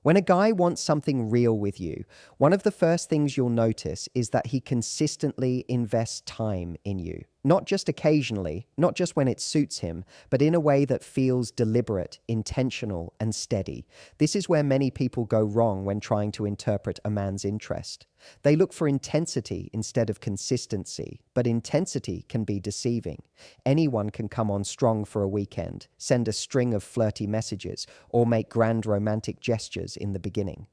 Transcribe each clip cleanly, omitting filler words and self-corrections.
When a guy wants something real with you, one of the first things you'll notice is that he consistently invests time in you. Not just occasionally, not just when it suits him, but in a way that feels deliberate, intentional, and steady. This is where many people go wrong when trying to interpret a man's interest. They look for intensity instead of consistency, but intensity can be deceiving. Anyone can come on strong for a weekend, send a string of flirty messages, or make grand romantic gestures in the beginning.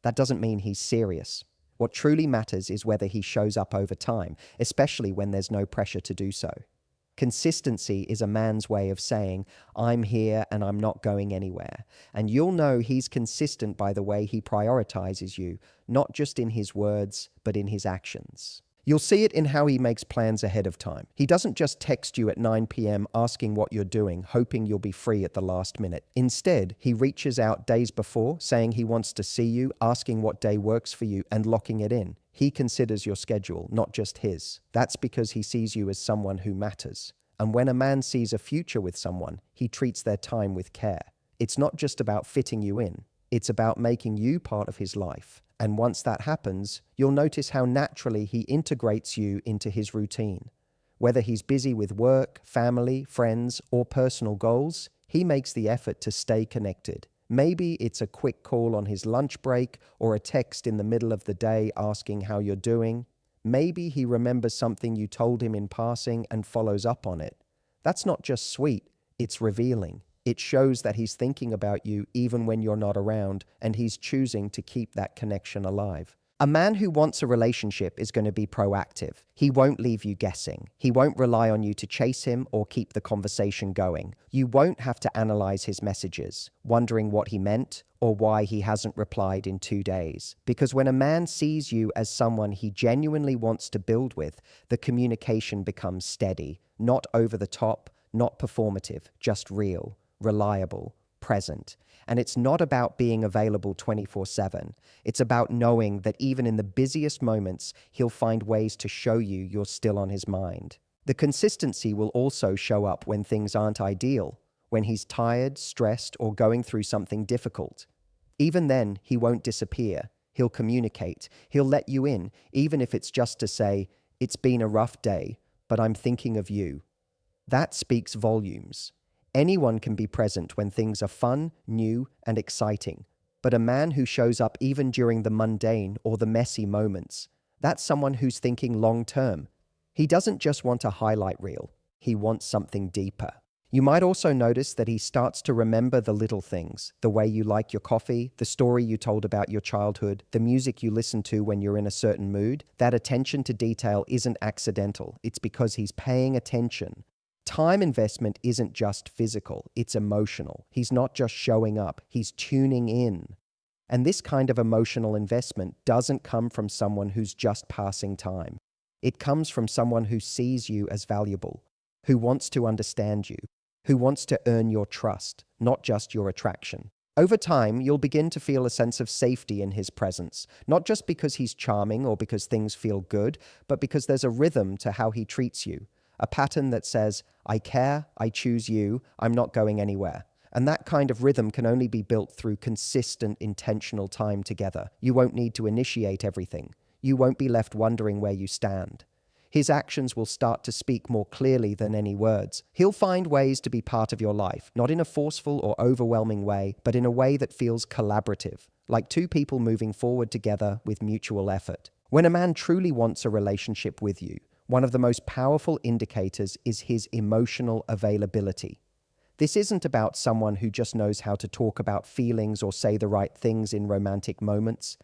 That doesn't mean he's serious. What truly matters is whether he shows up over time, especially when there's no pressure to do so. Consistency is a man's way of saying, I'm here and I'm not going anywhere. And you'll know he's consistent by the way he prioritizes you, not just in his words, but in his actions. You'll see it in how he makes plans ahead of time. He doesn't just text you at 9 p.m. asking what you're doing, hoping you'll be free at the last minute. Instead, he reaches out days before, saying he wants to see you, asking what day works for you, and locking it in. He considers your schedule, not just his. That's because he sees you as someone who matters. And when a man sees a future with someone, he treats their time with care. It's not just about fitting you in. It's about making you part of his life. And once that happens, you'll notice how naturally he integrates you into his routine. Whether he's busy with work, family, friends, or personal goals, he makes the effort to stay connected. Maybe it's a quick call on his lunch break or a text in the middle of the day asking how you're doing. Maybe he remembers something you told him in passing and follows up on it. That's not just sweet, it's revealing. It shows that he's thinking about you even when you're not around, and he's choosing to keep that connection alive. A man who wants a relationship is going to be proactive. He won't leave you guessing. He won't rely on you to chase him or keep the conversation going. You won't have to analyze his messages, wondering what he meant or why he hasn't replied in 2 days. Because when a man sees you as someone he genuinely wants to build with, the communication becomes steady, not over the top, not performative, just real, reliable, present. And it's not about being available 24/7. It's about knowing that even in the busiest moments, he'll find ways to show you you're still on his mind. The consistency will also show up when things aren't ideal, when he's tired, stressed, or going through something difficult. Even then, he won't disappear. He'll communicate. He'll let you in, even if it's just to say, it's been a rough day, but I'm thinking of you. That speaks volumes. Anyone can be present when things are fun, new, and exciting. But a man who shows up even during the mundane or the messy moments, that's someone who's thinking long-term. He doesn't just want a highlight reel. He wants something deeper. You might also notice that he starts to remember the little things, the way you like your coffee, the story you told about your childhood, the music you listen to when you're in a certain mood. That attention to detail isn't accidental. It's because he's paying attention. Time investment isn't just physical, it's emotional. He's not just showing up, he's tuning in. And this kind of emotional investment doesn't come from someone who's just passing time. It comes from someone who sees you as valuable, who wants to understand you, who wants to earn your trust, not just your attraction. Over time, you'll begin to feel a sense of safety in his presence, not just because he's charming or because things feel good, but because there's a rhythm to how he treats you. A pattern that says, I care, I choose you, I'm not going anywhere. And that kind of rhythm can only be built through consistent, intentional time together. You won't need to initiate everything. You won't be left wondering where you stand. His actions will start to speak more clearly than any words. He'll find ways to be part of your life, not in a forceful or overwhelming way, but in a way that feels collaborative, like two people moving forward together with mutual effort. When a man truly wants a relationship with you, one of the most powerful indicators is his emotional availability. This isn't about someone who just knows how to talk about feelings or say the right things in romantic moments.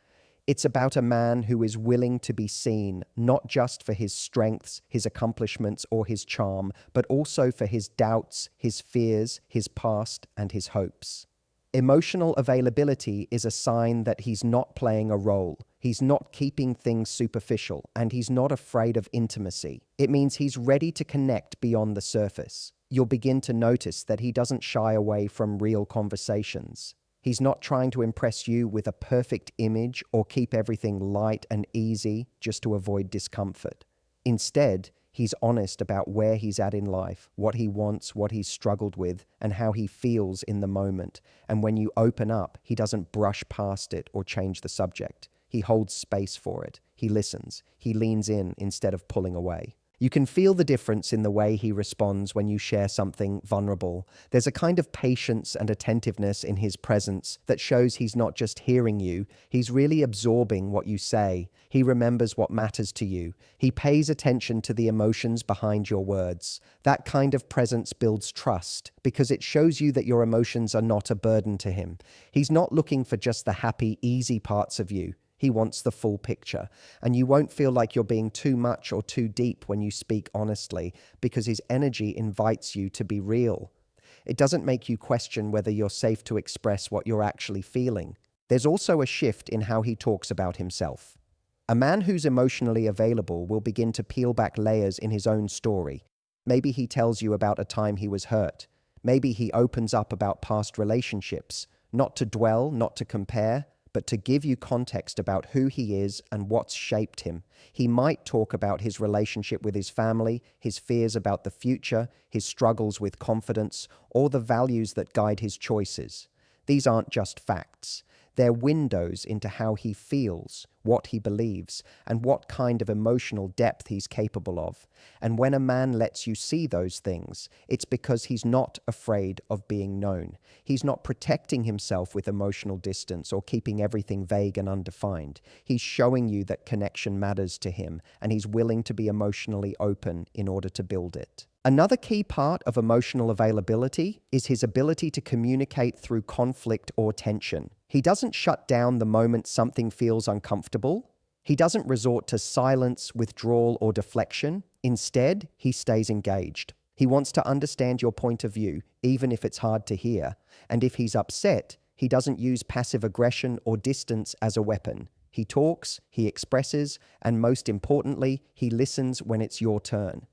It's about a man who is willing to be seen, not just for his strengths, his accomplishments, or his charm, but also for his doubts, his fears, his past, and his hopes. Emotional availability is a sign that he's not playing a role. He's not keeping things superficial, and he's not afraid of intimacy. It means he's ready to connect beyond the surface. You'll begin to notice that he doesn't shy away from real conversations. He's not trying to impress you with a perfect image or keep everything light and easy just to avoid discomfort. Instead, He's honest about where he's at in life, what he wants, what he's struggled with, and how he feels in the moment. And when you open up, he doesn't brush past it or change the subject. He holds space for it. He listens. He leans in instead of pulling away. You can feel the difference in the way he responds when you share something vulnerable. There's a kind of patience and attentiveness in his presence that shows he's not just hearing you, he's really absorbing what you say. He remembers what matters to you. He pays attention to the emotions behind your words. That kind of presence builds trust because it shows you that your emotions are not a burden to him. He's not looking for just the happy, easy parts of you. He wants the full picture, and you won't feel like you're being too much or too deep when you speak honestly because his energy invites you to be real. It doesn't make you question whether you're safe to express what you're actually feeling. There's also a shift in how he talks about himself. A man who's emotionally available will begin to peel back layers in his own story. Maybe he tells you about a time he was hurt. Maybe he opens up about past relationships, not to dwell, not to compare, but to give you context about who he is and what's shaped him. He might talk about his relationship with his family, his fears about the future, his struggles with confidence, or the values that guide his choices. These aren't just facts. They're windows into how he feels, what he believes, and what kind of emotional depth he's capable of. And when a man lets you see those things, it's because he's not afraid of being known. He's not protecting himself with emotional distance or keeping everything vague and undefined. He's showing you that connection matters to him, and he's willing to be emotionally open in order to build it. Another key part of emotional availability is his ability to communicate through conflict or tension. He doesn't shut down the moment something feels uncomfortable. He doesn't resort to silence, withdrawal, or deflection. Instead, he stays engaged. He wants to understand your point of view, even if it's hard to hear. And if he's upset, he doesn't use passive aggression or distance as a weapon. He talks, he expresses, and most importantly, he listens when it's your turn.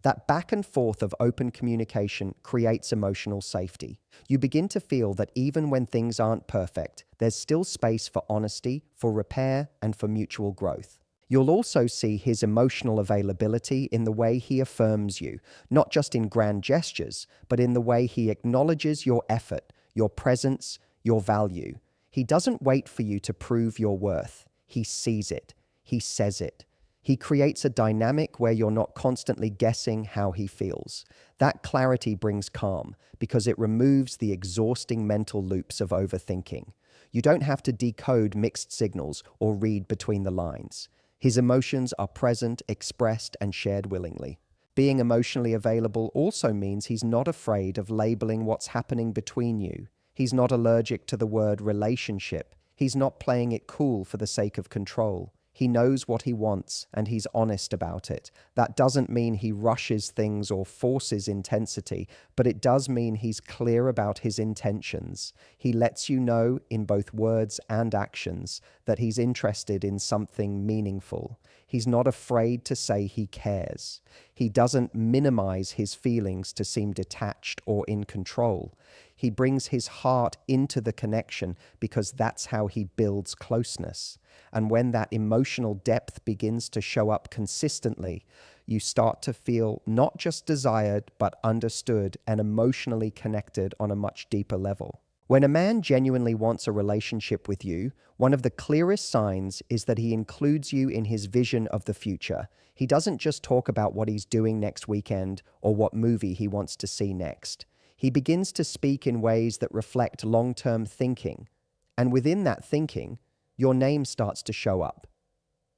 That back and forth of open communication creates emotional safety. You begin to feel that even when things aren't perfect, there's still space for honesty, for repair, and for mutual growth. You'll also see his emotional availability in the way he affirms you, not just in grand gestures, but in the way he acknowledges your effort, your presence, your value. He doesn't wait for you to prove your worth. He sees it. He says it. He creates a dynamic where you're not constantly guessing how he feels. That clarity brings calm because it removes the exhausting mental loops of overthinking. You don't have to decode mixed signals or read between the lines. His emotions are present, expressed, and shared willingly. Being emotionally available also means he's not afraid of labeling what's happening between you. He's not allergic to the word relationship. He's not playing it cool for the sake of control. He knows what he wants, and he's honest about it. That doesn't mean he rushes things or forces intensity, but it does mean he's clear about his intentions. He lets you know, in both words and actions, that he's interested in something meaningful. He's not afraid to say he cares. He doesn't minimize his feelings to seem detached or in control. He brings his heart into the connection because that's how he builds closeness. And when that emotional depth begins to show up consistently, you start to feel not just desired, but understood and emotionally connected on a much deeper level. When a man genuinely wants a relationship with you, one of the clearest signs is that he includes you in his vision of the future. He doesn't just talk about what he's doing next weekend or what movie he wants to see next. He begins to speak in ways that reflect long-term thinking. And within that thinking, your name starts to show up.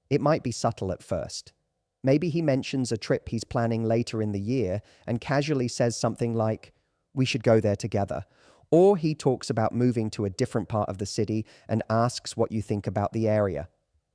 It might be subtle at first. Maybe he mentions a trip he's planning later in the year and casually says something like, "We should go there together." Or he talks about moving to a different part of the city and asks what you think about the area.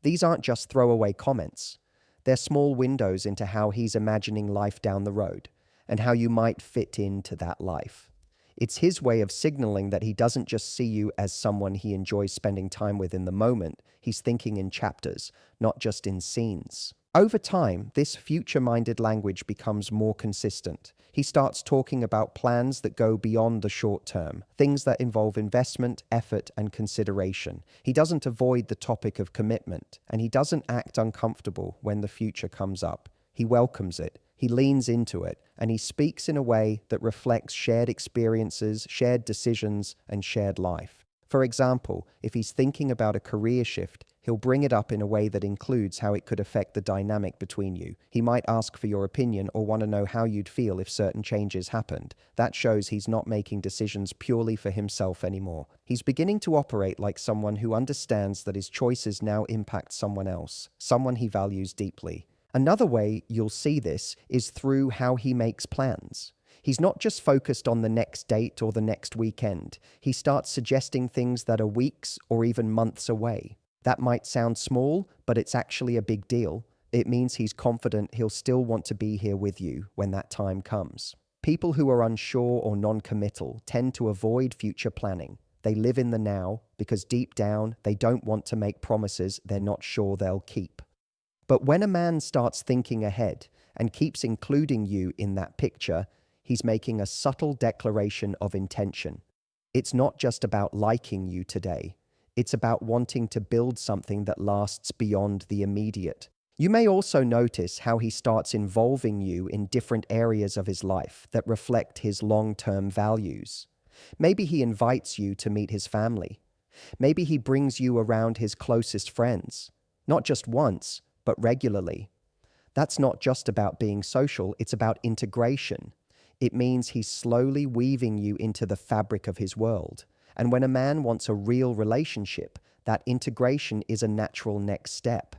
These aren't just throwaway comments. They're small windows into how he's imagining life down the road and how you might fit into that life. It's his way of signaling that he doesn't just see you as someone he enjoys spending time with in the moment. He's thinking in chapters, not just in scenes. Over time, this future-minded language becomes more consistent. He starts talking about plans that go beyond the short term, things that involve investment, effort, and consideration. He doesn't avoid the topic of commitment, and he doesn't act uncomfortable when the future comes up. He welcomes it. He leans into it, and he speaks in a way that reflects shared experiences, shared decisions, and shared life. For example, if he's thinking about a career shift, he'll bring it up in a way that includes how it could affect the dynamic between you. He might ask for your opinion or want to know how you'd feel if certain changes happened. That shows he's not making decisions purely for himself anymore. He's beginning to operate like someone who understands that his choices now impact someone else, someone he values deeply. Another way you'll see this is through how he makes plans. He's not just focused on the next date or the next weekend. He starts suggesting things that are weeks or even months away. That might sound small, but it's actually a big deal. It means he's confident he'll still want to be here with you when that time comes. People who are unsure or non-committal tend to avoid future planning. They live in the now because deep down they don't want to make promises they're not sure they'll keep. But when a man starts thinking ahead and keeps including you in that picture, he's making a subtle declaration of intention. It's not just about liking you today. It's about wanting to build something that lasts beyond the immediate. You may also notice how he starts involving you in different areas of his life that reflect his long-term values. Maybe he invites you to meet his family. Maybe he brings you around his closest friends, not just once, but regularly. That's not just about being social, it's about integration. It means he's slowly weaving you into the fabric of his world. And when a man wants a real relationship, that integration is a natural next step.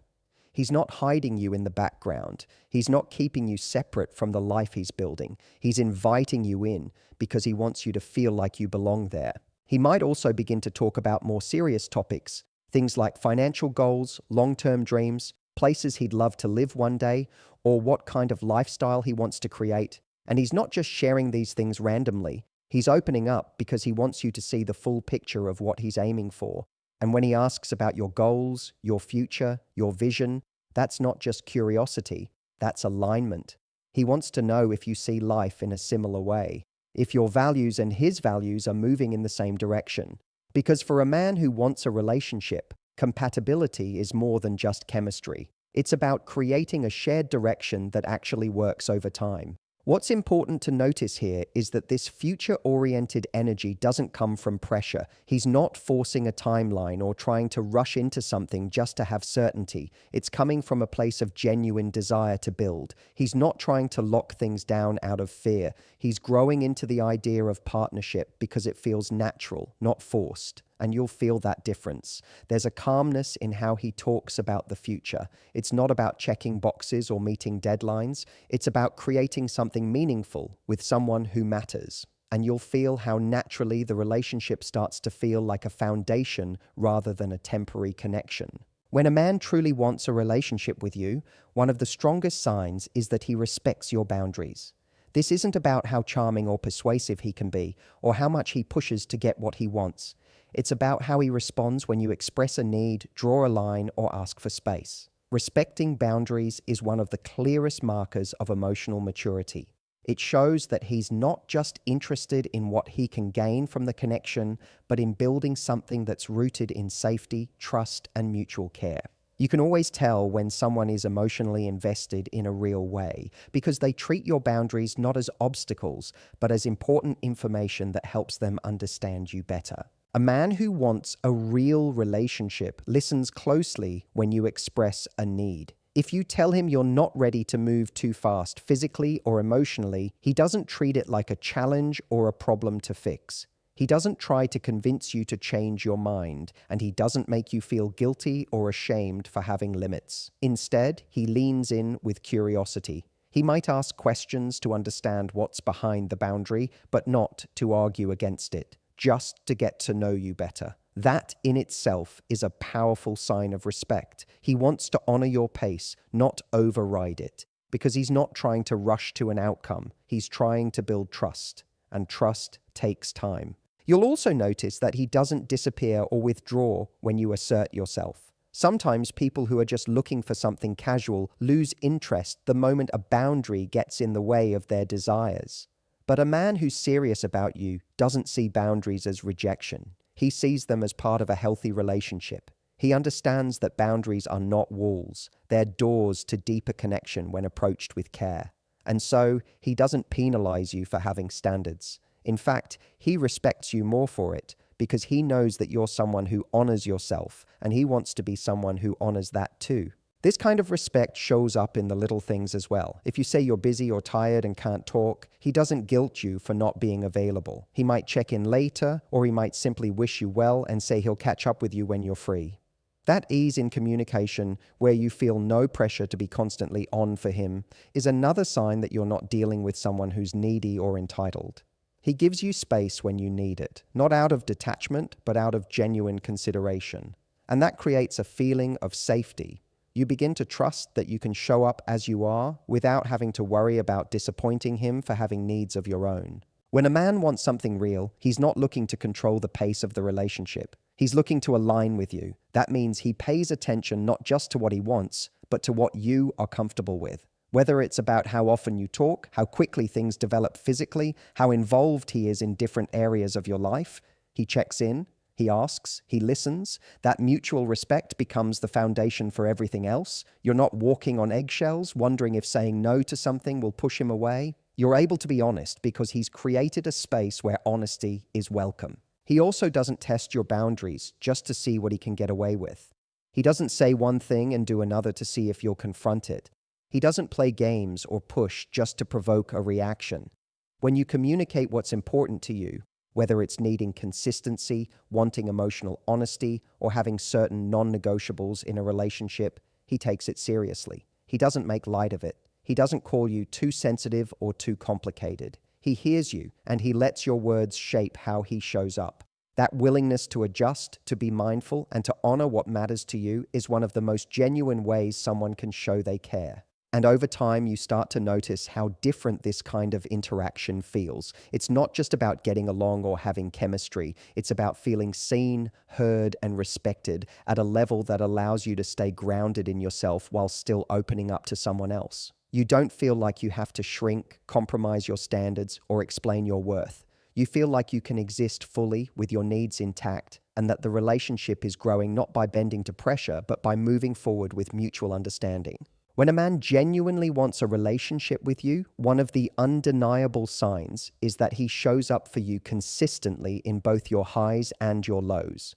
He's not hiding you in the background. He's not keeping you separate from the life he's building. He's inviting you in because he wants you to feel like you belong there. He might also begin to talk about more serious topics, things like financial goals, long-term dreams, places he'd love to live one day, or what kind of lifestyle he wants to create. And he's not just sharing these things randomly. He's opening up because he wants you to see the full picture of what he's aiming for. And when he asks about your goals, your future, your vision, that's not just curiosity, that's alignment. He wants to know if you see life in a similar way, if your values and his values are moving in the same direction. Because for a man who wants a relationship, compatibility is more than just chemistry. It's about creating a shared direction that actually works over time. What's important to notice here is that this future-oriented energy doesn't come from pressure. He's not forcing a timeline or trying to rush into something just to have certainty. It's coming from a place of genuine desire to build. He's not trying to lock things down out of fear. He's growing into the idea of partnership because it feels natural, not forced. And you'll feel that difference. There's a calmness in how he talks about the future. It's not about checking boxes or meeting deadlines. It's about creating something meaningful with someone who matters. And you'll feel how naturally the relationship starts to feel like a foundation rather than a temporary connection. When a man truly wants a relationship with you, one of the strongest signs is that he respects your boundaries. This isn't about how charming or persuasive he can be, or how much he pushes to get what he wants. It's about how he responds when you express a need, draw a line, or ask for space. Respecting boundaries is one of the clearest markers of emotional maturity. It shows that he's not just interested in what he can gain from the connection, but in building something that's rooted in safety, trust, and mutual care. You can always tell when someone is emotionally invested in a real way because they treat your boundaries not as obstacles, but as important information that helps them understand you better. A man who wants a real relationship listens closely when you express a need. If you tell him you're not ready to move too fast physically or emotionally, he doesn't treat it like a challenge or a problem to fix. He doesn't try to convince you to change your mind, and he doesn't make you feel guilty or ashamed for having limits. Instead, he leans in with curiosity. He might ask questions to understand what's behind the boundary, but not to argue against it, just to get to know you better. That in itself is a powerful sign of respect. He wants to honor your pace, not override it, because he's not trying to rush to an outcome. He's trying to build trust, and trust takes time. You'll also notice that he doesn't disappear or withdraw when you assert yourself. Sometimes people who are just looking for something casual lose interest the moment a boundary gets in the way of their desires. But a man who's serious about you doesn't see boundaries as rejection. He sees them as part of a healthy relationship. He understands that boundaries are not walls. They're doors to deeper connection when approached with care. And so he doesn't penalize you for having standards. In fact, he respects you more for it because he knows that you're someone who honors yourself, and he wants to be someone who honors that too. This kind of respect shows up in the little things as well. If you say you're busy or tired and can't talk, he doesn't guilt you for not being available. He might check in later, or he might simply wish you well and say he'll catch up with you when you're free. That ease in communication, where you feel no pressure to be constantly on for him, is another sign that you're not dealing with someone who's needy or entitled. He gives you space when you need it, not out of detachment, but out of genuine consideration. And that creates a feeling of safety. You begin to trust that you can show up as you are without having to worry about disappointing him for having needs of your own. When a man wants something real, he's not looking to control the pace of the relationship. He's looking to align with you. That means he pays attention not just to what he wants, but to what you are comfortable with. Whether it's about how often you talk, how quickly things develop physically, how involved he is in different areas of your life, he checks in, he asks, he listens. That mutual respect becomes the foundation for everything else. You're not walking on eggshells, wondering if saying no to something will push him away. You're able to be honest because he's created a space where honesty is welcome. He also doesn't test your boundaries just to see what he can get away with. He doesn't say one thing and do another to see if you'll confront it. He doesn't play games or push just to provoke a reaction. When you communicate what's important to you, whether it's needing consistency, wanting emotional honesty, or having certain non-negotiables in a relationship, he takes it seriously. He doesn't make light of it. He doesn't call you too sensitive or too complicated. He hears you, and he lets your words shape how he shows up. That willingness to adjust, to be mindful, and to honor what matters to you is one of the most genuine ways someone can show they care. And over time, you start to notice how different this kind of interaction feels. It's not just about getting along or having chemistry. It's about feeling seen, heard, and respected at a level that allows you to stay grounded in yourself while still opening up to someone else. You don't feel like you have to shrink, compromise your standards, or explain your worth. You feel like you can exist fully with your needs intact, and that the relationship is growing not by bending to pressure, but by moving forward with mutual understanding. When a man genuinely wants a relationship with you, one of the undeniable signs is that he shows up for you consistently in both your highs and your lows.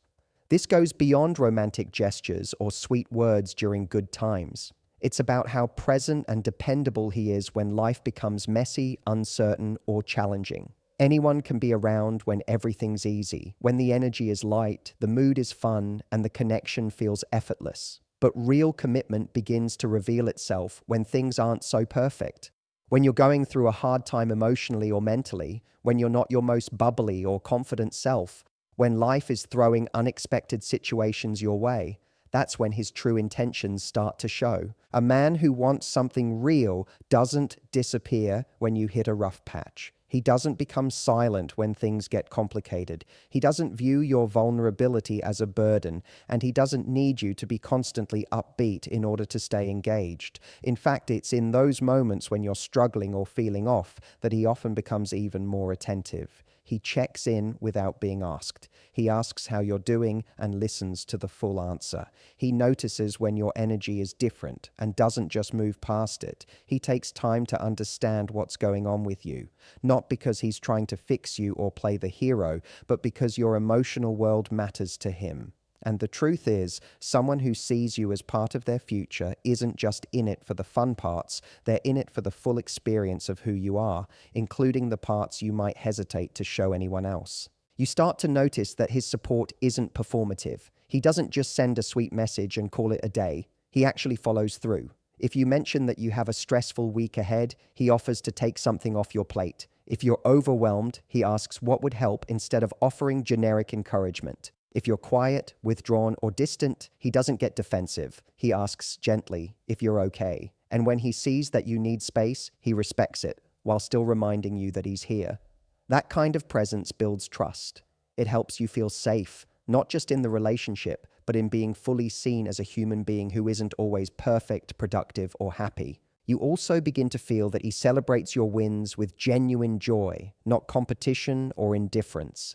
This goes beyond romantic gestures or sweet words during good times. It's about how present and dependable he is when life becomes messy, uncertain, or challenging. Anyone can be around when everything's easy, when the energy is light, the mood is fun, and the connection feels effortless. But real commitment begins to reveal itself when things aren't so perfect. When you're going through a hard time emotionally or mentally, when you're not your most bubbly or confident self, when life is throwing unexpected situations your way, that's when his true intentions start to show. A man who wants something real doesn't disappear when you hit a rough patch. He doesn't become silent when things get complicated. He doesn't view your vulnerability as a burden, and he doesn't need you to be constantly upbeat in order to stay engaged. In fact, it's in those moments when you're struggling or feeling off that he often becomes even more attentive. He checks in without being asked. He asks how you're doing and listens to the full answer. He notices when your energy is different and doesn't just move past it. He takes time to understand what's going on with you, not because he's trying to fix you or play the hero, but because your emotional world matters to him. And the truth is, someone who sees you as part of their future isn't just in it for the fun parts, they're in it for the full experience of who you are, including the parts you might hesitate to show anyone else. You start to notice that his support isn't performative. He doesn't just send a sweet message and call it a day. He actually follows through. If you mention that you have a stressful week ahead, he offers to take something off your plate. If you're overwhelmed, he asks what would help instead of offering generic encouragement. If you're quiet, withdrawn, or distant, he doesn't get defensive. He asks gently if you're okay. And when he sees that you need space, he respects it, while still reminding you that he's here. That kind of presence builds trust. It helps you feel safe, not just in the relationship, but in being fully seen as a human being who isn't always perfect, productive, or happy. You also begin to feel that he celebrates your wins with genuine joy, not competition or indifference.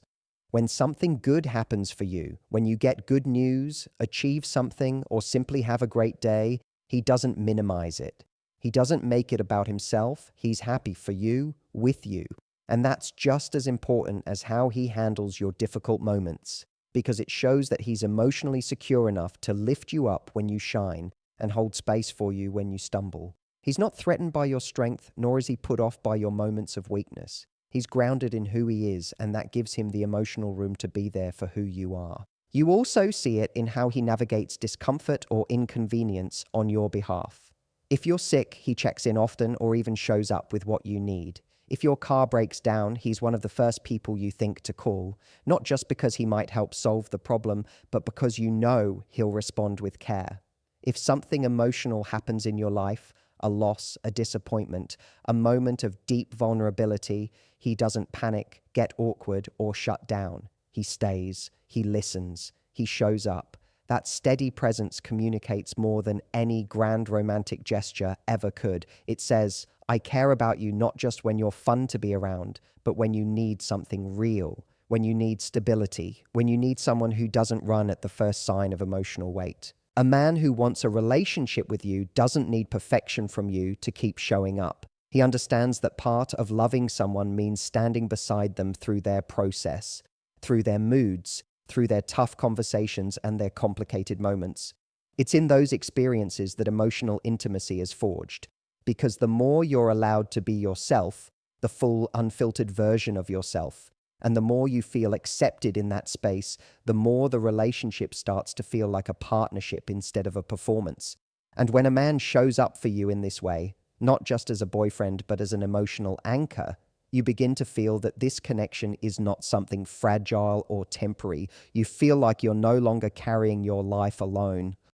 When something good happens for you, when you get good news, achieve something, or simply have a great day, he doesn't minimize it. He doesn't make it about himself. He's happy for you, with you. And that's just as important as how he handles your difficult moments, because it shows that he's emotionally secure enough to lift you up when you shine and hold space for you when you stumble. He's not threatened by your strength, nor is he put off by your moments of weakness. He's grounded in who he is, and that gives him the emotional room to be there for who you are. You also see it in how he navigates discomfort or inconvenience on your behalf. If you're sick, he checks in often or even shows up with what you need. If your car breaks down, he's one of the first people you think to call, not just because he might help solve the problem, but because you know he'll respond with care. If something emotional happens in your life, a loss, a disappointment, a moment of deep vulnerability, he doesn't panic, get awkward, or shut down. He stays, he listens, he shows up. That steady presence communicates more than any grand romantic gesture ever could. It says, I care about you not just when you're fun to be around, but when you need something real, when you need stability, when you need someone who doesn't run at the first sign of emotional weight. A man who wants a relationship with you doesn't need perfection from you to keep showing up. He understands that part of loving someone means standing beside them through their process, through their moods, through their tough conversations and their complicated moments. It's in those experiences that emotional intimacy is forged, because the more you're allowed to be yourself, the full, unfiltered version of yourself, and the more you feel accepted in that space, the more the relationship starts to feel like a partnership instead of a performance. And when a man shows up for you in this way, not just as a boyfriend but as an emotional anchor, you begin to feel that this connection is not something fragile or temporary. You feel like you're no longer carrying your life alone,